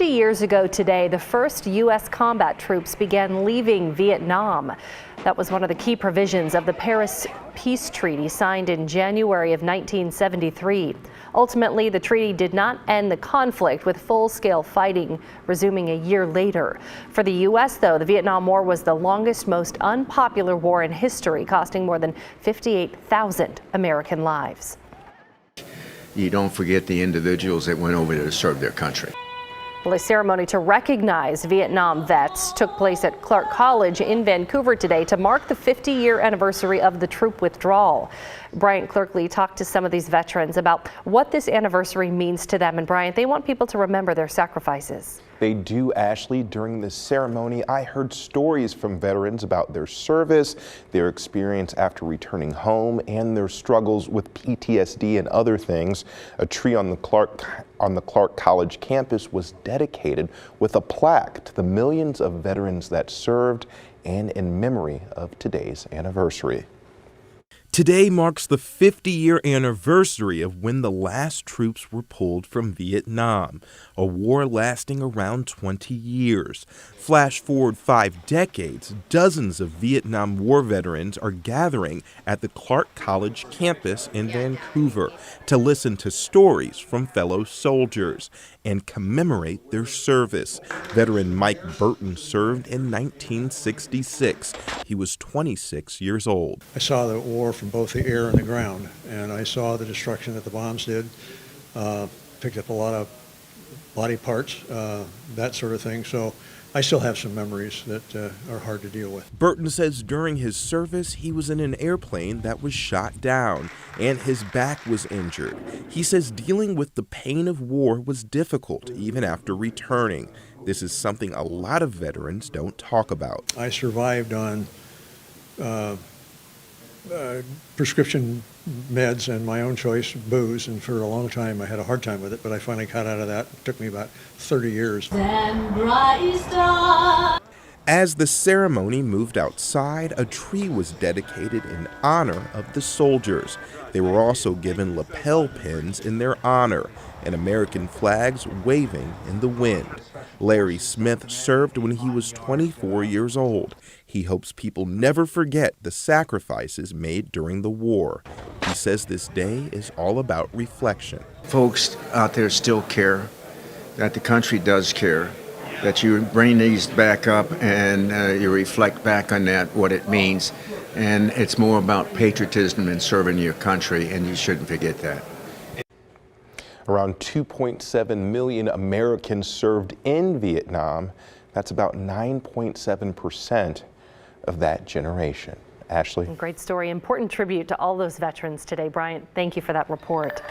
50 years ago today, the first U.S. combat troops began leaving Vietnam. That was one of the key provisions of the Paris Peace Treaty signed in January of 1973. Ultimately, the treaty did not end the conflict, with full-scale fighting resuming a year later. For the U.S., though, the Vietnam War was the longest, most unpopular war in history, costing more than 58,000 American lives. You don't forget the individuals that went over there to serve their country. Well, a ceremony to recognize Vietnam vets took place at Clark College in Vancouver today to mark the 50-year anniversary of the troop withdrawal. Bryant Clerkley talked to some of these veterans about what this anniversary means to them. And Bryant, they want people to remember their sacrifices. They do, Ashley. During this ceremony, I heard stories from veterans about their service, their experience after returning home, and their struggles with PTSD and other things. A tree on the Clark College campus was dedicated with a plaque to the millions of veterans that served and in memory of today's anniversary. Today marks the 50-year anniversary of when the last troops were pulled from Vietnam, a war lasting around 20 years. Flash forward 5 decades, dozens of Vietnam War veterans are gathering at the Clark College campus in Vancouver to listen to stories from fellow soldiers and commemorate their service. Veteran Mike Burton served in 1966. He was 26 years old. I saw the war from both the air and the ground, and I saw the destruction that the bombs did, picked up a lot of body parts, that sort of thing. So I still have some memories that are hard to deal with. Burton says during his service, he was in an airplane that was shot down and his back was injured. He says dealing with the pain of war was difficult even after returning. This is something a lot of veterans don't talk about. I survived on prescription meds and my own choice booze, and for a long time I had a hard time with it, but I finally got out of that. It took me about 30 years. As the ceremony moved outside, a tree was dedicated in honor of the soldiers. They were also given lapel pins in their honor and American flags waving in the wind. Larry Smith served when he was 24 years old. He hopes people never forget the sacrifices made during the war. He says this day is all about reflection. Folks out there still care, that the country does care, that you bring these back up and you reflect back on that, what it means. And it's more about patriotism and serving your country, and you shouldn't forget that. Around 2.7 million Americans served in Vietnam. That's about 9.7% of that generation. Ashley? Great story. Important tribute to all those veterans today. Bryant, thank you for that report.